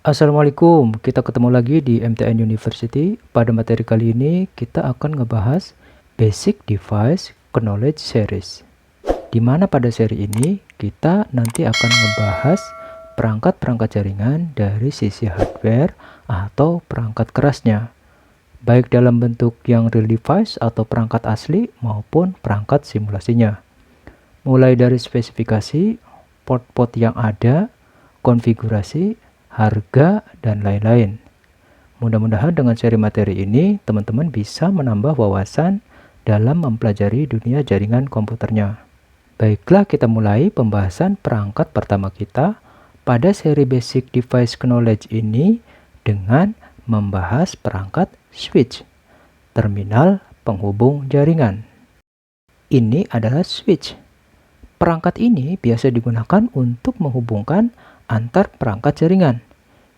Assalamualaikum, kita ketemu lagi di MTN University. Pada materi kali ini kita akan ngebahas Basic Device Knowledge Series. Di mana pada seri ini kita nanti akan ngebahas perangkat-perangkat jaringan dari sisi hardware atau perangkat kerasnya, baik dalam bentuk yang real device atau perangkat asli maupun perangkat simulasinya. Mulai dari spesifikasi, port-port yang ada, konfigurasi, harga, dan lain-lain. Mudah-mudahan dengan seri materi ini, teman-teman bisa menambah wawasan dalam mempelajari dunia jaringan komputernya. Baiklah, kita mulai pembahasan perangkat pertama kita pada seri Basic Device Knowledge ini dengan membahas perangkat switch, terminal penghubung jaringan. Ini adalah switch. Perangkat ini biasa digunakan untuk menghubungkan antar perangkat jaringan.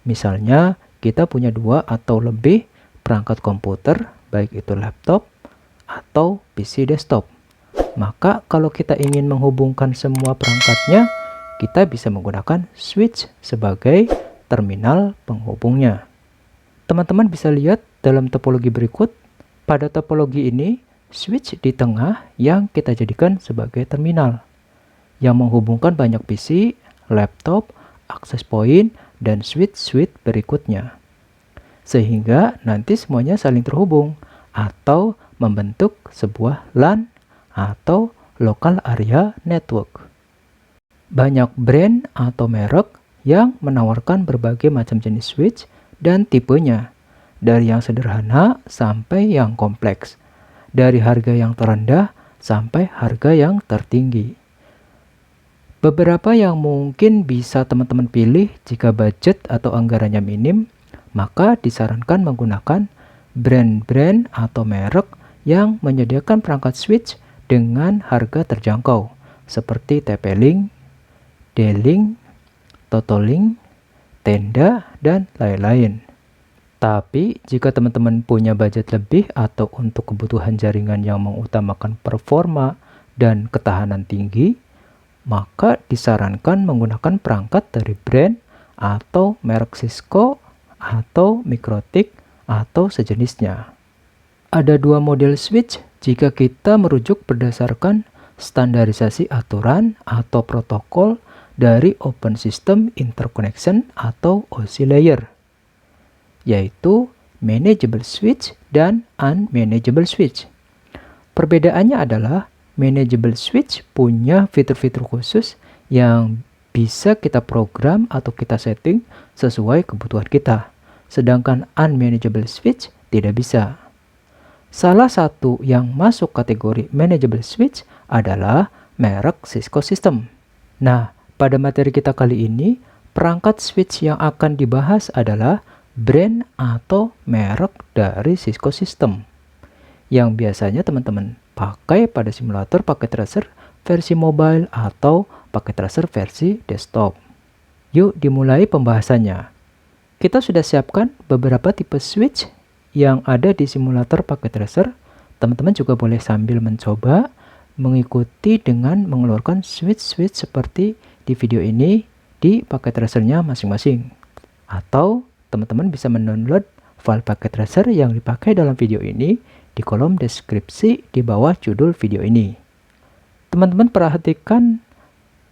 Misalnya, kita punya 2 atau lebih perangkat komputer, baik itu laptop atau PC desktop. Maka kalau kita ingin menghubungkan semua perangkatnya, kita bisa menggunakan switch sebagai terminal penghubungnya. Teman-teman bisa lihat dalam topologi berikut. Pada topologi ini, switch di tengah yang kita jadikan sebagai terminal, yang menghubungkan banyak PC, laptop, access point, dan switch berikutnya. Sehingga nanti semuanya saling terhubung atau membentuk sebuah LAN atau Local Area Network. Banyak brand atau merek yang menawarkan berbagai macam jenis switch dan tipenya, dari yang sederhana sampai yang kompleks, dari harga yang terendah sampai harga yang tertinggi. Beberapa yang mungkin bisa teman-teman pilih jika budget atau anggarannya minim, maka disarankan menggunakan brand-brand atau merek yang menyediakan perangkat switch dengan harga terjangkau, seperti TP-Link, D-Link, Totolink, Tenda, dan lain-lain. Tapi, jika teman-teman punya budget lebih atau untuk kebutuhan jaringan yang mengutamakan performa dan ketahanan tinggi, maka disarankan menggunakan perangkat dari brand atau merek Cisco atau Mikrotik atau sejenisnya. Ada 2 model switch jika kita merujuk berdasarkan standarisasi aturan atau protokol dari Open System Interconnection atau OSI layer, yaitu Manageable Switch dan Unmanageable Switch. Perbedaannya adalah Manageable Switch punya fitur-fitur khusus yang bisa kita program atau kita setting sesuai kebutuhan kita. Sedangkan Unmanageable Switch tidak bisa. Salah satu yang masuk kategori Manageable Switch adalah merek Cisco System. Nah, pada materi kita kali ini, perangkat switch yang akan dibahas adalah brand atau merek dari Cisco System, yang biasanya teman-teman pakai pada simulator paket tracer versi mobile atau paket tracer versi desktop. Yuk dimulai pembahasannya. Kita sudah siapkan beberapa tipe switch yang ada di simulator paket tracer. Teman-teman juga boleh sambil mencoba mengikuti dengan mengeluarkan switch-switch seperti di video ini di paket tracernya masing-masing. Atau teman-teman bisa mendownload file paket tracer yang dipakai dalam video ini di kolom deskripsi di bawah judul video ini. Teman-teman perhatikan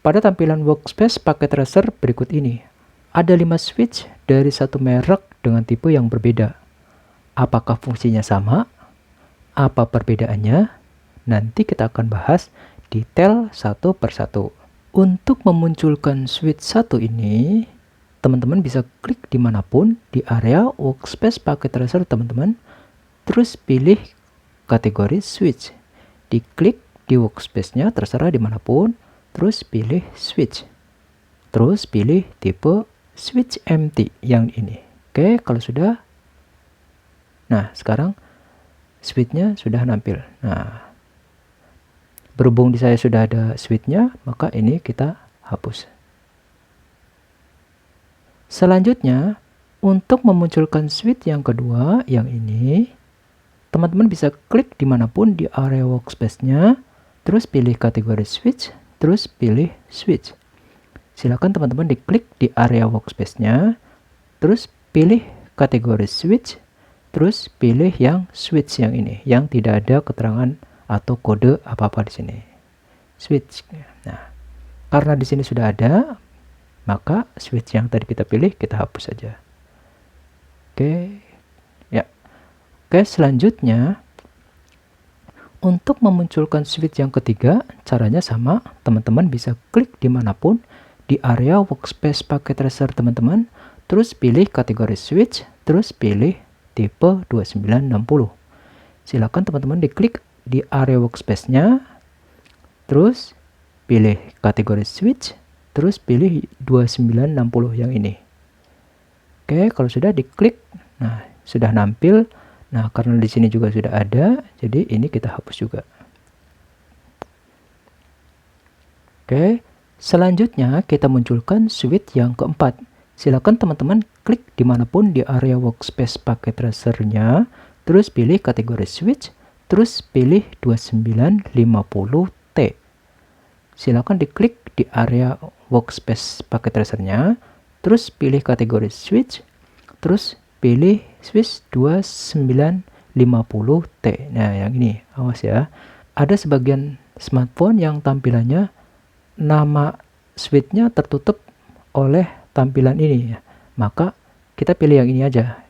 pada tampilan workspace paket tracer berikut ini. Ada 5 switch dari satu merek dengan tipe yang berbeda. Apakah fungsinya sama? Apa perbedaannya? Nanti kita akan bahas detail satu persatu. Untuk memunculkan switch 1 ini, teman-teman bisa klik dimanapun di area workspace paket tracer teman-teman, terus pilih kategori switch. Diklik di workspace-nya terserah dimanapun, terus pilih switch. Terus pilih tipe switch empty yang ini. Oke, kalau sudah. Nah, sekarang switch-nya sudah nampil. Nah, berhubung di saya sudah ada switch-nya, maka ini kita hapus. Selanjutnya, untuk memunculkan switch yang kedua, yang ini, teman-teman bisa klik dimanapun di area workspace-nya, terus pilih kategori switch, terus pilih switch. Silakan teman-teman diklik di area workspace-nya, terus pilih kategori switch, terus pilih yang switch yang ini, yang tidak ada keterangan atau kode apa-apa di sini. Switch. Nah, karena di sini sudah ada, maka switch yang tadi kita pilih kita hapus saja. Oke, ya. Oke, selanjutnya untuk memunculkan switch yang ketiga, caranya sama. Teman-teman bisa klik dimanapun di area workspace paket tracer teman-teman, terus pilih kategori switch, terus pilih tipe 2960. Silakan teman-teman diklik di area workspace-nya, terus pilih kategori switch, terus pilih 2960 yang ini. Oke, kalau sudah diklik, nah sudah nampil. Nah, karena di sini juga sudah ada, jadi ini kita hapus juga. Oke, selanjutnya kita munculkan switch yang keempat. Silakan teman-teman klik dimanapun di area workspace paket tracer-nya, terus pilih kategori switch, terus pilih 2950T. Silakan diklik di area workspace paket tracer-nya, terus pilih kategori switch, terus pilih switch 2950T. Nah, yang ini, awas ya. Ada sebagian smartphone yang tampilannya nama switch-nya tertutup oleh tampilan ini ya. Maka kita pilih yang ini aja.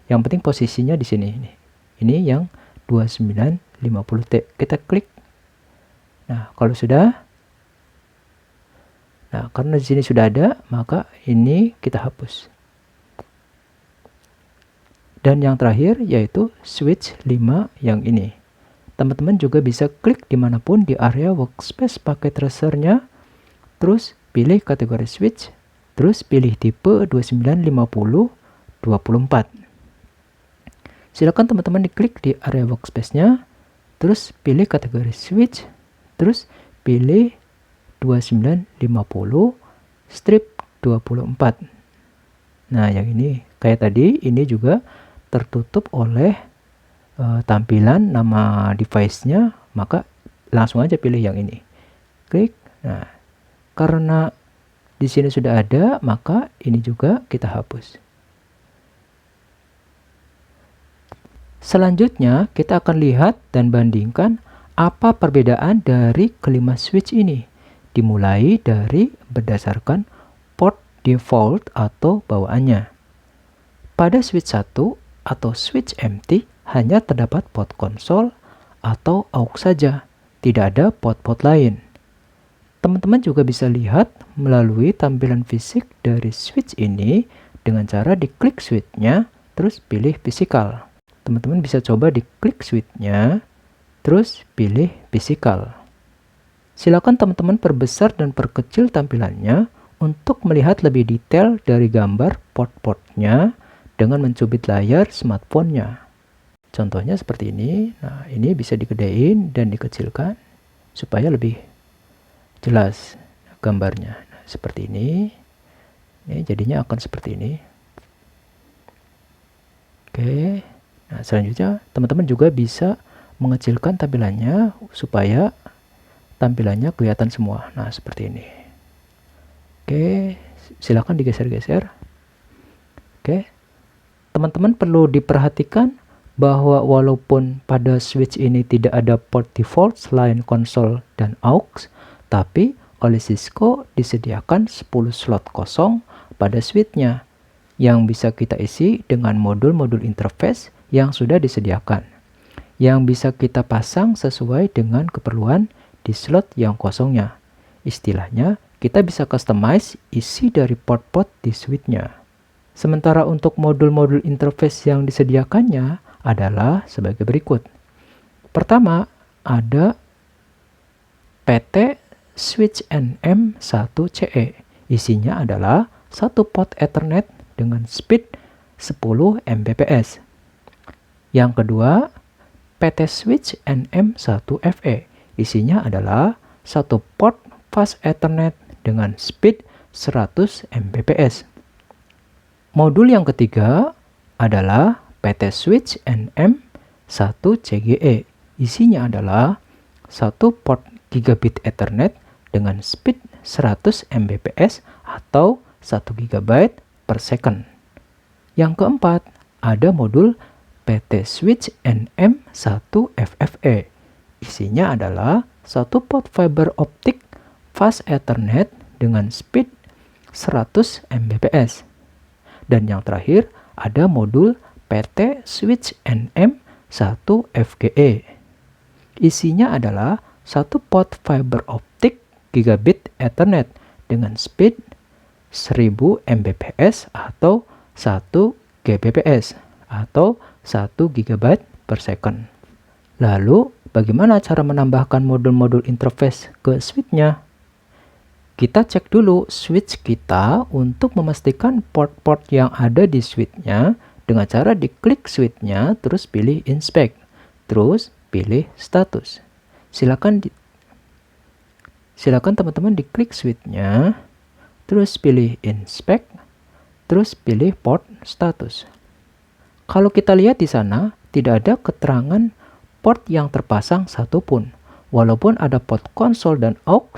Yang penting posisinya di sini ini. Ini yang 2950T. Kita klik. Nah, kalau sudah, nah karena di sini sudah ada, maka ini kita hapus. Dan yang terakhir yaitu switch 5 yang ini. Teman-teman juga bisa klik dimanapun di area workspace paket tracer-nya, terus pilih kategori switch, terus pilih tipe 2950-24. Silakan teman-teman diklik di area workspace-nya, terus pilih kategori switch, terus pilih 2950-24. Nah, yang ini kayak tadi, ini juga tertutup oleh tampilan nama device-nya, maka langsung aja pilih yang ini. Klik. Nah, karena di sini sudah ada, maka ini juga kita hapus. Selanjutnya, kita akan lihat dan bandingkan apa perbedaan dari kelima switch ini. Dimulai dari berdasarkan port default atau bawaannya. Pada switch 1 atau switch empty, hanya terdapat port konsol atau aux saja, tidak ada port-port lain. Teman-teman juga bisa lihat melalui tampilan fisik dari switch ini dengan cara diklik switch-nya, terus pilih physical. Teman-teman bisa coba diklik switch-nya, terus pilih physical. Silakan teman-teman perbesar dan perkecil tampilannya untuk melihat lebih detail dari gambar port-portnya dengan mencubit layar smartphone-nya. Contohnya seperti ini. Nah, ini bisa digedein dan dikecilkan supaya lebih jelas gambarnya. Nah, seperti ini. Ini jadinya akan seperti ini. Oke. Nah, selanjutnya teman-teman juga bisa mengecilkan tampilannya supaya tampilannya kelihatan semua. Nah, seperti ini. Oke, silakan digeser-geser. Oke. Teman-teman perlu diperhatikan bahwa walaupun pada switch ini tidak ada port default selain konsol dan aux, tapi oleh Cisco disediakan 10 slot kosong pada switch-nya yang bisa kita isi dengan modul-modul interface yang sudah disediakan, yang bisa kita pasang sesuai dengan keperluan di slot yang kosongnya. Istilahnya, kita bisa customize isi dari port-port di switch-nya. Sementara untuk modul-modul interface yang disediakannya adalah sebagai berikut. Pertama, ada PT Switch NM1CE. Isinya adalah satu port Ethernet dengan speed 10 Mbps. Yang kedua, PT Switch NM1FE. Isinya adalah satu port fast Ethernet dengan speed 100 Mbps. Modul yang ketiga adalah PT Switch NM1CGE. Isinya adalah satu port gigabit Ethernet dengan speed 100 Mbps atau 1 GB per second. Yang keempat, ada modul PT Switch NM1FFE. Isinya adalah satu port fiber optik fast Ethernet dengan speed 100 Mbps. Dan yang terakhir, ada modul PT Switch NM1FGE. Isinya adalah satu port fiber optik gigabit Ethernet dengan speed 1000 Mbps atau 1 Gbps atau 1 GB per second. Lalu, bagaimana cara menambahkan modul-modul interface ke switch-nya? Kita cek dulu switch kita untuk memastikan port-port yang ada di switch-nya dengan cara diklik switch-nya, terus pilih inspect, terus pilih status. Silakan teman-teman diklik switch-nya, terus pilih inspect, terus pilih port status. Kalau kita lihat di sana, tidak ada keterangan port yang terpasang satupun, walaupun ada port konsol dan aux.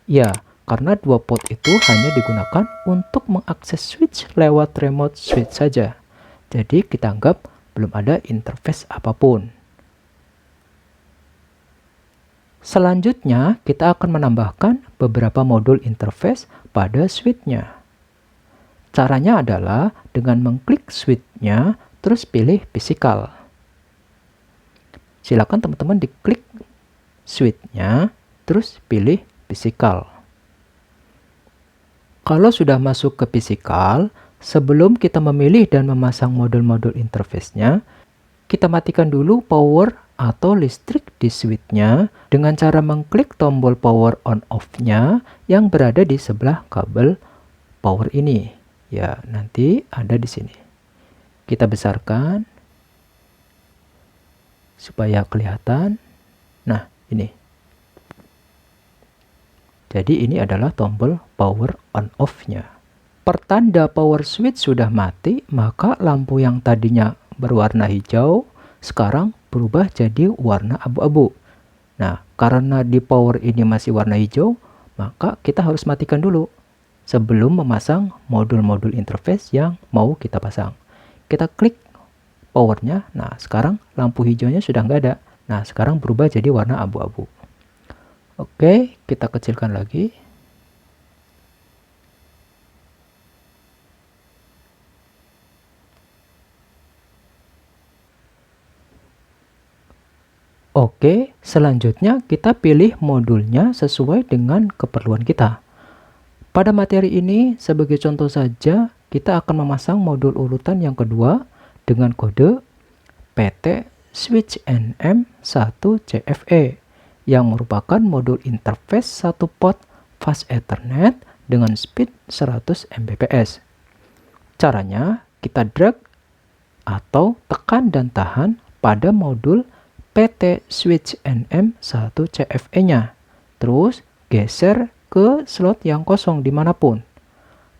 Ya, karena dua port itu hanya digunakan untuk mengakses switch lewat remote switch saja. Jadi kita anggap belum ada interface apapun. Selanjutnya, kita akan menambahkan beberapa modul interface pada switch-nya. Caranya adalah dengan mengklik switch-nya, terus pilih physical. Silakan teman-teman diklik switch-nya, terus pilih physical. Kalau sudah masuk ke physical, sebelum kita memilih dan memasang modul-modul interface-nya, kita matikan dulu power atau listrik di switch-nya dengan cara mengklik tombol power on off-nya yang berada di sebelah kabel power ini. Ya, nanti ada di sini. Kita besarkan supaya kelihatan. Nah, ini. Jadi ini adalah tombol power on off-nya. Pertanda power switch sudah mati, maka lampu yang tadinya berwarna hijau sekarang berubah jadi warna abu-abu. Nah, karena di power ini masih warna hijau, maka kita harus matikan dulu sebelum memasang modul-modul interface yang mau kita pasang. Kita klik powernya. Nah, sekarang lampu hijaunya sudah nggak ada. Nah, sekarang berubah jadi warna abu-abu. Oke, kita kecilkan lagi. Oke, selanjutnya kita pilih modulnya sesuai dengan keperluan kita. Pada materi ini, sebagai contoh saja, kita akan memasang modul urutan yang kedua dengan kode PT Switch NM1CFE yang merupakan modul interface satu port fast Ethernet dengan speed 100 Mbps. Caranya, kita drag atau tekan dan tahan pada modul PT Switch NM1CFE-nya. Terus geser ke slot yang kosong dimanapun.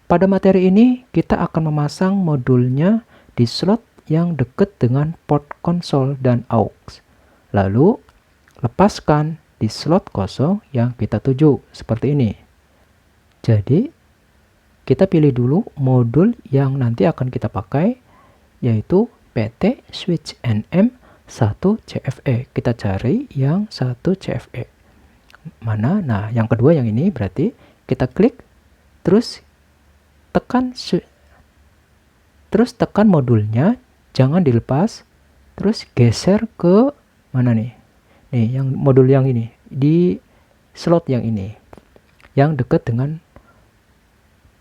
Pada materi ini, kita akan memasang modulnya di slot yang dekat dengan port konsol dan aux. Lalu, lepaskan di slot kosong yang kita tuju, seperti ini. Jadi, kita pilih dulu modul yang nanti akan kita pakai, yaitu PT Switch NM1CFE. Kita cari yang 1CFE. Mana? Nah, yang kedua yang ini berarti kita klik, terus tekan modulnya, jangan dilepas, terus geser ke mana nih? Nih, yang modul yang ini, di slot yang ini, yang dekat dengan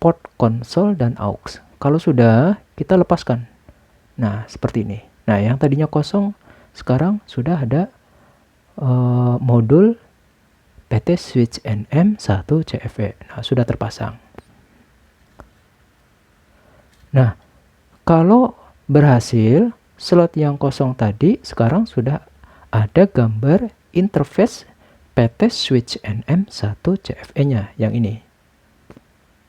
port konsol dan aux. Kalau sudah, kita lepaskan. Nah, seperti ini. Nah, yang tadinya kosong, sekarang sudah ada modul PT Switch NM1CFE. Nah, sudah terpasang. Nah, kalau berhasil, slot yang kosong tadi sekarang sudah ada gambar interface PT Switch NM1CFE-nya yang ini.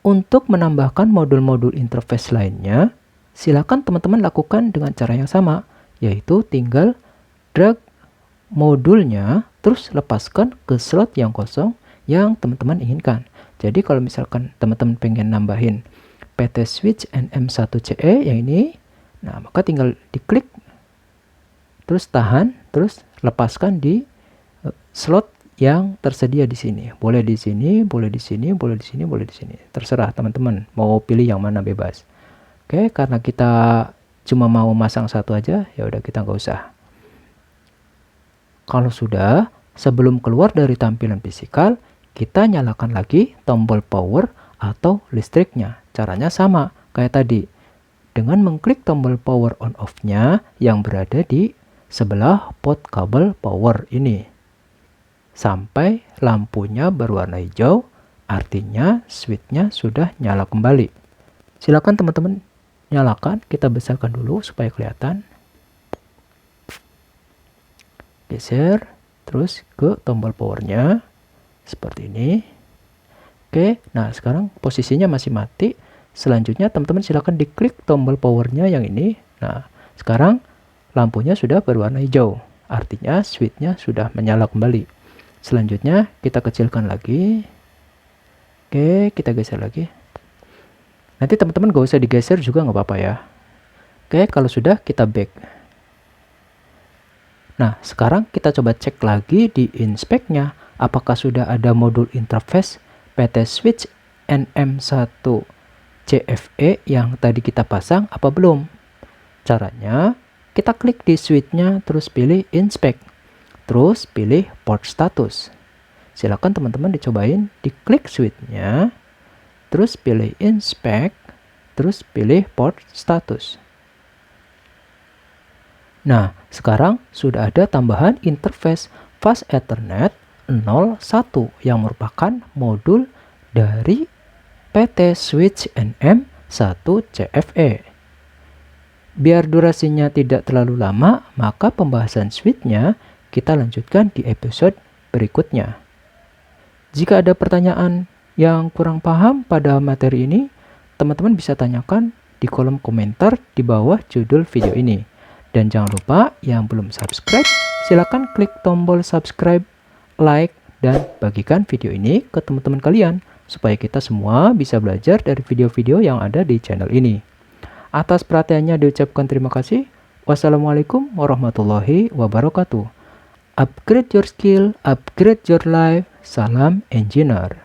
Untuk menambahkan modul-modul interface lainnya, silakan teman-teman lakukan dengan cara yang sama, yaitu tinggal drag modulnya, terus lepaskan ke slot yang kosong yang teman-teman inginkan. Jadi kalau misalkan teman-teman pengen nambahin PT switch NM1CE yang ini, nah maka tinggal diklik, terus tahan, terus lepaskan di slot yang tersedia di sini. Boleh di sini, boleh di sini, boleh di sini, boleh di sini. Terserah teman-teman mau pilih yang mana, bebas. Oke, karena kita cuma mau masang satu aja, ya udah kita nggak usah. Kalau sudah, sebelum keluar dari tampilan fisikal, kita nyalakan lagi tombol power atau listriknya. Caranya sama kayak tadi. Dengan mengklik tombol power on off-nya yang berada di sebelah pot kabel power ini. Sampai lampunya berwarna hijau, artinya switch-nya sudah nyala kembali. Silakan teman-teman nyalakan, kita besarkan dulu supaya kelihatan. Geser, terus ke tombol powernya, seperti ini. Oke, nah sekarang posisinya masih mati. Selanjutnya teman-teman silakan diklik tombol powernya yang ini. Nah, sekarang lampunya sudah berwarna hijau. Artinya switch-nya sudah menyala kembali. Selanjutnya kita kecilkan lagi. Oke, kita geser lagi. Nanti teman-teman gak usah digeser juga nggak apa-apa ya. Oke, kalau sudah kita back. Nah, sekarang kita coba cek lagi di inspect-nya. Apakah sudah ada modul interface PT switch NM1CFE yang tadi kita pasang apa belum? Caranya, kita klik di switch-nya, terus pilih inspect. Terus pilih port status. Silakan teman-teman dicobain, diklik switch-nya, terus pilih inspect, terus pilih port status. Nah, sekarang sudah ada tambahan interface Fast Ethernet 01 yang merupakan modul dari PT switch NM1CFE. Biar durasinya tidak terlalu lama, maka pembahasan switch-nya kita lanjutkan di episode berikutnya. Jika ada pertanyaan yang kurang paham pada materi ini, teman-teman bisa tanyakan di kolom komentar di bawah judul video ini. Dan jangan lupa yang belum subscribe, silakan klik tombol subscribe, like, dan bagikan video ini ke teman-teman kalian supaya kita semua bisa belajar dari video-video yang ada di channel ini. Atas perhatiannya diucapkan terima kasih. Wassalamualaikum warahmatullahi wabarakatuh. Upgrade your skill, upgrade your life. Salam engineer.